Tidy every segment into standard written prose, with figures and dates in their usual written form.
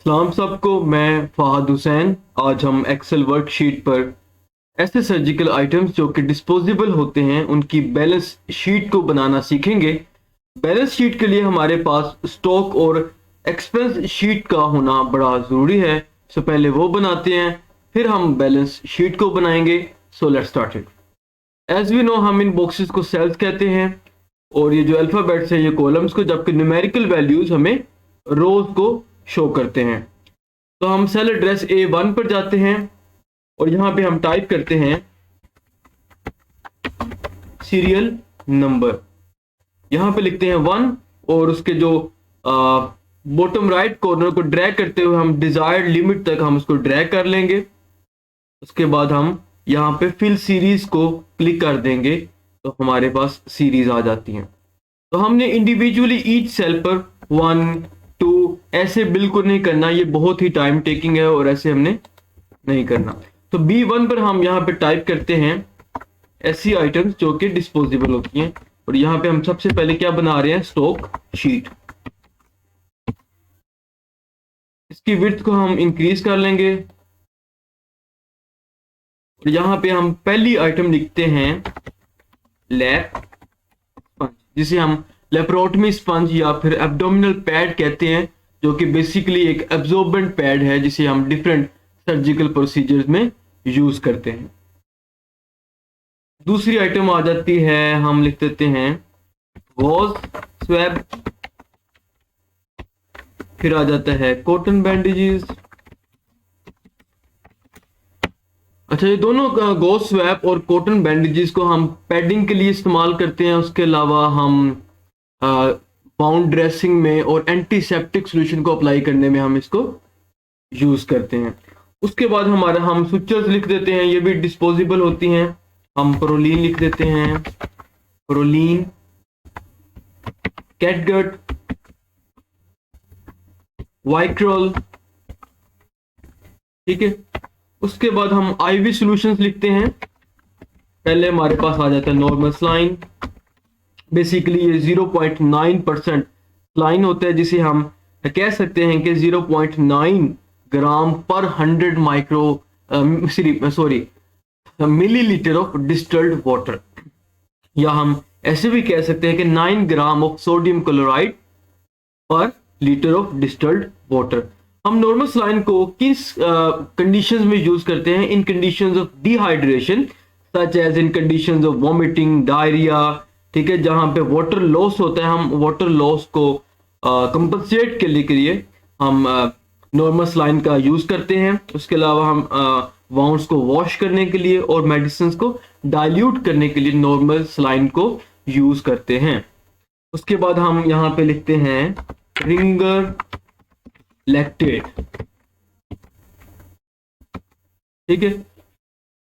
सलाम सबको, मैं फ़ाहद हुसैन। आज हम एक्सेल वर्कशीट पर ऐसे सर्जिकल आइटम्स जो कि डिस्पोजेबल होते हैं उनकी बैलेंस शीट को बनाना सीखेंगे। बैलेंस शीट के लिए हमारे पास स्टॉक और एक्सपेंस शीट का होना बड़ा ज़रूरी है। सो पहले वो बनाते हैं, फिर हम बैलेंस शीट को बनाएंगे। So let's start it. As we know, हम इन बॉक्सेस को सेल्स कहते हैं और ये जो अल्फ़ाबेट्स हैं ये कॉलम्स को, जबकि न्यूमेरिकल वैल्यूज़ हमें रोज को शो करते हैं। तो हम सेल एड्रेस A1 पर जाते हैं और यहाँ पे हम टाइप करते हैं सीरियल नंबर। यहाँ पे लिखते हैं 1 और उसके जो बॉटम राइट कॉर्नर को ड्रैग करते हुए हम डिजायर्ड लिमिट तक हम उसको ड्रैग कर लेंगे। उसके बाद हम यहाँ पे फिल सीरीज को क्लिक कर देंगे तो हमारे पास सीरीज आ जाती हैं। तो हमने इंडिविजुअली ईच सेल पर 1 2 ऐसे बिल्कुल नहीं करना, ये बहुत ही टाइम टेकिंग है और ऐसे हमने नहीं करना। तो B1 पर हम यहाँ पे टाइप करते हैं ऐसी आइटम्स जो कि डिस्पोजेबल होती हैं और यहाँ पे हम सबसे पहले क्या बना रहे हैं, स्टॉक शीट। इसकी विड्थ को हम इंक्रीज कर लेंगे और यहाँ पे हम पहली आइटम लिखते हैं लैप स्पंज, जिसे हम लेप्रोटमी स्पंज या फिर एब्डोमिनल पैड कहते हैं, जो कि बेसिकली एक एब्जॉर्बेंट पैड है जिसे हम डिफरेंट सर्जिकल प्रोसीजर्स में यूज करते हैं। दूसरी आइटम आ जाती है, हम लिख देते हैं गॉज स्वैब। फिर आ जाता है कॉटन बैंडेजेस। अच्छा, ये दोनों गॉज स्वैब और कॉटन बैंडेजेस को हम पैडिंग के लिए इस्तेमाल करते हैं। उसके अलावा हम बाउंड ड्रेसिंग में और एंटीसेप्टिक सॉल्यूशन को अप्लाई करने में हम इसको यूज करते हैं। उसके बाद हम सुचर्स लिख देते हैं, ये भी डिस्पोजेबल होती हैं। हम प्रोलीन लिख देते हैं, प्रोलीन, कैटगट, वाइक्रोल। ठीक है, उसके बाद हम आईवी सॉल्यूशंस लिखते हैं। पहले हमारे पास आ जाता है नॉर्मल सलाइन। बेसिकली ये 0.9% सलाइन होता है, जिसे हम कह सकते हैं कि 0.9 ग्राम पर 100 मिलीलीटर ऑफ डिस्टिल्ड वाटर, या हम ऐसे भी कह सकते हैं कि 9 gram of sodium chloride per litre of distilled water. हम नॉर्मल सलाइन को किस कंडीशंस में यूज करते हैं? In conditions of dehydration, such as in conditions of vomiting, diarrhoea. ठीक है, जहां पे वाटर लॉस होता है, हम वाटर लॉस को कंपनसेट के लिए हम नॉर्मल सलाइन का यूज करते हैं। उसके अलावा हम वाउंड्स को वॉश करने के लिए और मेडिसिन को डाइल्यूट करने के लिए नॉर्मल सलाइन को यूज करते हैं। उसके बाद हम यहाँ पे लिखते हैं रिंगर लैक्टेट। ठीक है,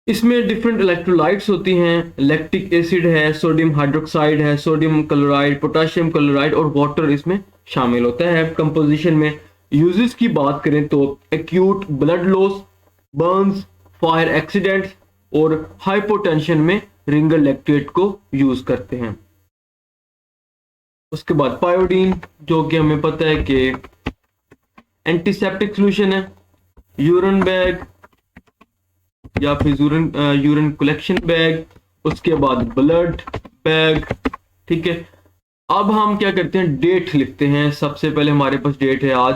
इसमें डिफरेंट इलेक्ट्रोलाइट्स होती हैं। लैक्टिक एसिड है, सोडियम हाइड्रोक्साइड है, सोडियम क्लोराइड, पोटेशियम क्लोराइड और वाटर इसमें शामिल होता है कंपोजिशन में। यूजेस की बात करें तो acute blood loss, Burns, fire accidents और हाइपोटेंशन में रिंगर लैक्टेट को यूज करते हैं। उसके बाद पायोडीन, जो कि हमें पता है कि एंटीसेप्टिक सॉल्यूशन है। यूरिन बैग या फिर यूरिन कलेक्शन बैग। उसके बाद ब्लड बैग। ठीक है, अब हम क्या करते हैं, डेट लिखते हैं। सबसे पहले हमारे पास डेट है आज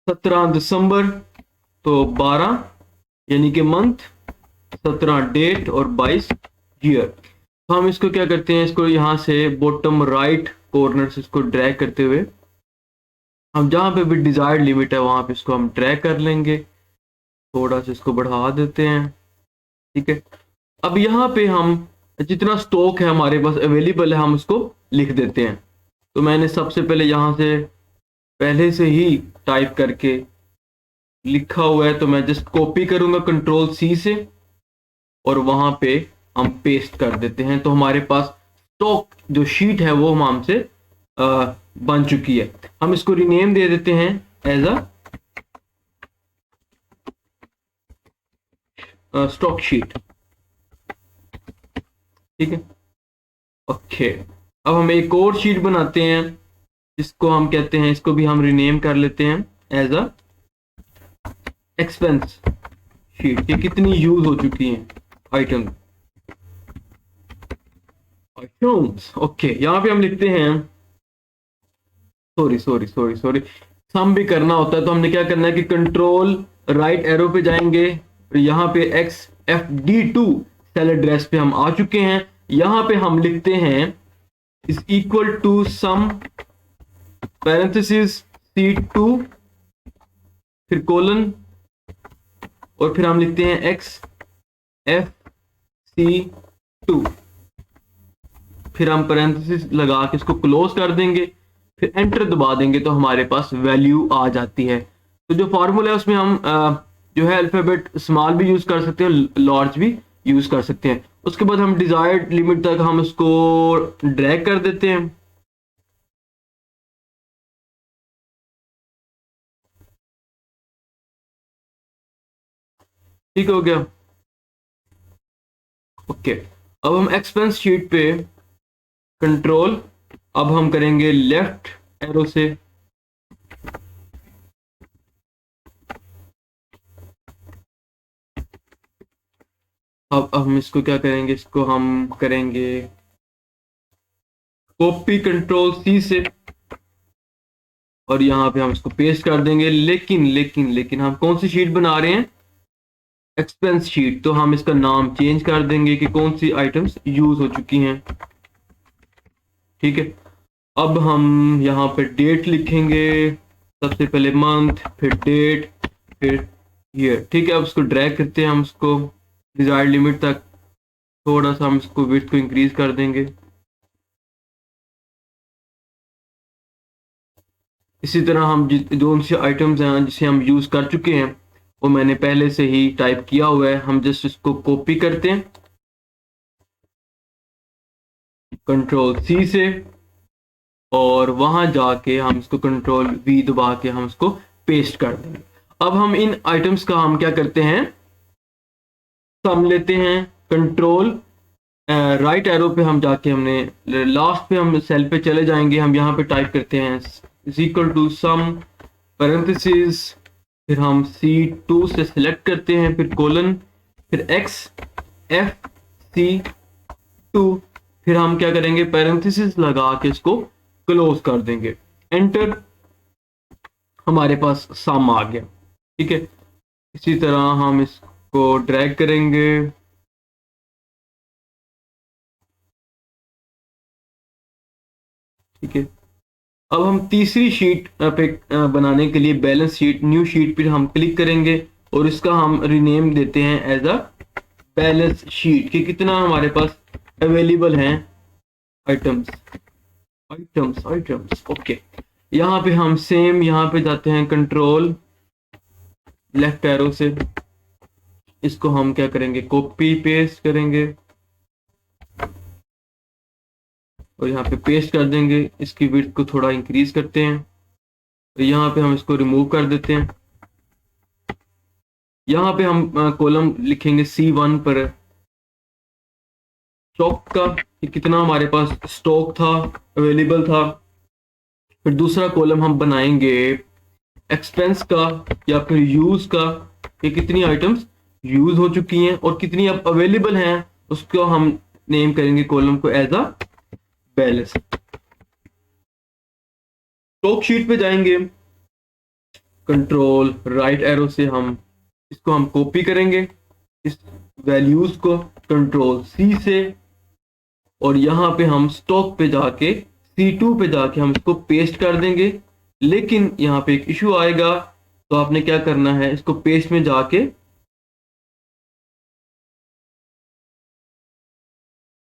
17 दिसंबर, तो 12 यानी कि मंथ, 17 डेट और 22 ईयर। तो हम इसको क्या करते हैं, इसको यहाँ से बॉटम राइट कॉर्नर से इसको ड्रैग करते हुए हम जहाँ पे भी डिजायर्ड लिमिट है वहां पे इसको हम ड्रैग कर लेंगे। थोड़ा सा इसको बढ़ा देते हैं। ठीक है, अब यहाँ पे हम जितना स्टॉक है हमारे पास अवेलेबल है हम उसको लिख देते हैं। तो मैंने सबसे पहले यहाँ से पहले से ही टाइप करके लिखा हुआ है, तो मैं जस्ट कॉपी करूंगा Ctrl+C से और वहां पे हम पेस्ट कर देते हैं। तो हमारे पास स्टॉक जो शीट है वो हमसे बन चुकी है। हम इसको रीनेम दे देते हैं एज अ स्टॉक शीट। ठीक है, ओके। अब हम एक और शीट बनाते हैं जिसको हम कहते हैं, इसको भी हम रीनेम कर लेते हैं एज अ एक्सपेंस शीट की कितनी यूज हो चुकी हैं आइटम। ओके, यहां पे हम लिखते हैं, सॉरी सम भी करना होता है तो हमने क्या करना है कि कंट्रोल राइट एरो पे जाएंगे, और यहाँ पे XFD2 सेल एड्रेस पे हम आ चुके हैं। यहां पे हम लिखते हैं is equal to sum parenthesis C2 फिर कोलन, और फिर हम लिखते हैं XFC2, फिर हम पैरेंथेसिस लगा के इसको क्लोज कर देंगे, फिर एंटर दबा देंगे तो हमारे पास वैल्यू आ जाती है। तो जो फॉर्मूला है उसमें हम जो है अल्फाबेट स्मॉल भी यूज कर सकते हैं, लार्ज भी यूज कर सकते हैं। उसके बाद हम डिजायर्ड लिमिट तक हम इसको ड्रैग कर देते हैं। ठीक हो गया। ओके, अब हम एक्सपेंस शीट पे कंट्रोल, अब हम करेंगे लेफ्ट एरो से, अब हम इसको क्या करेंगे, इसको हम करेंगे कॉपी कंट्रोल C से, और यहां पे हम इसको पेस्ट कर देंगे। लेकिन हम कौन सी शीट बना रहे हैं, एक्सपेंस शीट, तो हम इसका नाम चेंज कर देंगे कि कौन सी आइटम्स यूज हो चुकी हैं। ठीक है, अब हम यहाँ पे डेट लिखेंगे, सबसे पहले मंथ, फिर डेट, फिर ईयर। ठीक है, अब इसको ड्रैग करते हैं हम इसको डिजायर्ड लिमिट तक, थोड़ा सा हम इसको विड्थ को इंक्रीज कर देंगे। इसी तरह हम जो सी आइटम्स हैं जिसे हम यूज कर चुके हैं वो मैंने पहले से ही टाइप किया हुआ है, हम जस्ट इसको कॉपी करते हैं कंट्रोल C से, और वहां जाके हम इसको कंट्रोल V दबा के हम इसको पेस्ट कर देंगे। अब हम इन आइटम्स का हम क्या करते हैं, सम लेते हैं, कंट्रोल राइट एरो पे हम जाके हमने लास्ट पे हम सेल पे चले जाएंगे, हम यहाँ पे टाइप करते हैं is equal to sum parenthesis, फिर हम C2 से सिलेक्ट करते हैं, फिर कोलन, फिर XFC2, फिर हम क्या करेंगे पैरेंथेसिस लगा के इसको क्लोज कर देंगे, एंटर, हमारे पास सम आ गया। ठीक है, इसी तरह हम इसको ड्रैग करेंगे, ठीक है। अब हम तीसरी शीट पे बनाने के लिए बैलेंस शीट, न्यू शीट पे हम क्लिक करेंगे और इसका हम रीनेम देते हैं एज अ बैलेंस शीट, कि कितना हमारे पास अवेलेबल हैं आइटम्स। ओके, यहाँ पे हम सेम यहाँ पे जाते हैं कंट्रोल लेफ्ट एरो से, इसको हम क्या करेंगे कॉपी पेस्ट करेंगे और यहाँ पे पेस्ट कर देंगे, इसकी विड्थ को थोड़ा इंक्रीज करते हैं, तो यहाँ पे हम इसको रिमूव कर देते हैं। यहाँ पे हम कॉलम लिखेंगे C1 पर स्टॉक का, कि कितना हमारे पास स्टॉक था, अवेलेबल था। फिर दूसरा कॉलम हम बनाएंगे एक्सपेंस का या फिर यूज का, कि कितनी आइटम्स यूज हो चुकी हैं और कितनी अब अवेलेबल हैं, उसको हम नेम करेंगे कॉलम को as a balance. Stock sheet पे जाएंगे, कंट्रोल राइट एरो से हम इसको हम कॉपी करेंगे, इस वैल्यूज को कंट्रोल C से, और यहाँ पे हम स्टॉक पे जाके C2 पे जाके हम इसको पेस्ट कर देंगे। लेकिन यहाँ पे एक इशू आएगा, तो आपने क्या करना है, इसको पेस्ट में जाके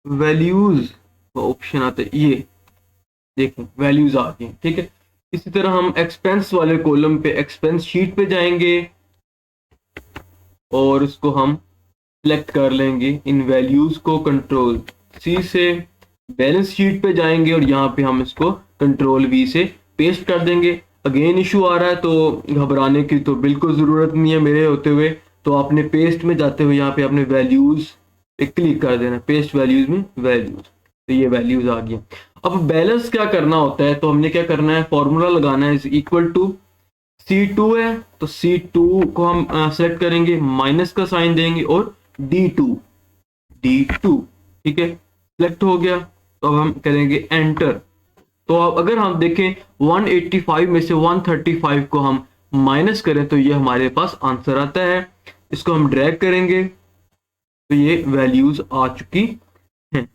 वैल्यूज ऑप्शन आता है, ये देखें वैल्यूज आ गई। ठीक है, इसी तरह हम एक्सपेंस वाले कॉलम पे एक्सपेंस शीट पे जाएंगे और उसको हम सिलेक्ट कर लेंगे इन वैल्यूज को, कंट्रोल C से बैलेंस शीट पे जाएंगे और यहाँ पे हम इसको कंट्रोल V से पेस्ट कर देंगे। अगेन इशू आ रहा है, तो घबराने की तो बिल्कुल ज़रूरत नहीं है मेरे होते हुए, तो आपने पेस्ट में जाते हुए यहाँ पे अपने वैल्यूज पे क्लिक कर देना, पेस्ट वैल्यूज में वैल्यूज, तो ये वैल्यूज आ गई। अब बैलेंस क्या करना होता है, तो हमने क्या करना है, फॉर्मूला लगाना है, इज इक्वल टू C2 है तो C2 को हम सेलेक्ट करेंगे, माइनस का साइन देंगे और D2 ठीक है, सिलेक्ट हो गया। तो अब हम करेंगे एंटर। तो अब अगर हम देखें 185 में से 135 को हम माइनस करें तो ये हमारे पास आंसर आता है। इसको हम ड्रैग करेंगे तो ये वैल्यूज आ चुकी हैं।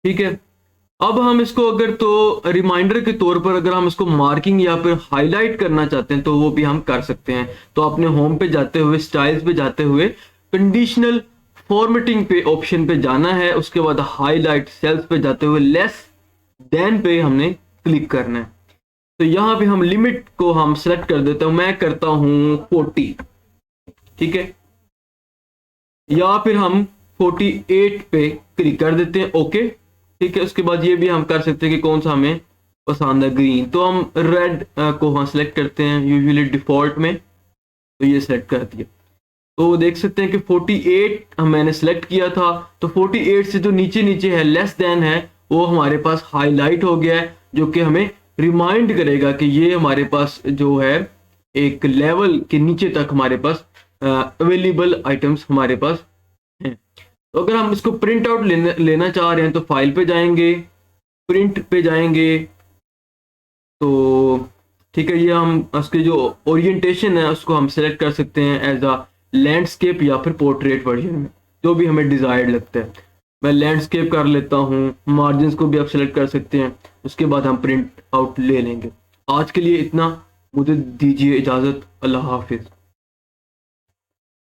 ठीक है, अब हम इसको अगर तो रिमाइंडर के तौर पर अगर हम इसको मार्किंग या फिर हाईलाइट करना चाहते हैं तो वो भी हम कर सकते हैं। तो अपने होम पे जाते हुए, स्टाइल्स पे जाते हुए, कंडीशनल फॉर्मेटिंग पे ऑप्शन पे जाना है, उसके बाद हाईलाइट सेल्स पे जाते हुए लेस देन पे हमने क्लिक करना है। तो यहाँ पे हम लिमिट को हम सेलेक्ट कर देते हैं, मैं करता हूं 40, ठीक है, या फिर हम 48 पे क्लिक कर देते हैं, ओके। ठीक है, उसके बाद ये भी हम कर सकते हैं कि कौन सा हमें पसंद है, ग्रीन, तो हम रेड को हम सेलेक्ट करते हैं यूजुअली डिफॉल्ट में, तो ये सेलेक्ट कर दिया। तो देख सकते हैं कि 48 मैंने सेलेक्ट किया था, तो 48 से जो नीचे नीचे है, लेस देन है, वो हमारे पास हाईलाइट हो गया है, जो कि हमें रिमाइंड करेगा कि ये हमारे पास जो है एक लेवल के नीचे तक हमारे पास अवेलेबल आइटम्स हमारे पास हैं। तो अगर हम इसको प्रिंट आउट लेना चाह रहे हैं तो फाइल पे जाएंगे, प्रिंट पे जाएंगे, तो ठीक है, ये हम उसके जो ओरिएंटेशन है उसको हम सेलेक्ट कर सकते हैं एज अ लैंडस्केप या फिर पोर्ट्रेट वर्जन में, जो भी हमें डिजायर्ड लगता है। मैं लैंडस्केप कर लेता हूँ, मार्जिन को भी आप सेलेक्ट कर सकते हैं, उसके बाद हम प्रिंट आउट ले लेंगे। आज के लिए इतना, मुझे दीजिए इजाज़त, अल्लाह हाफिज़।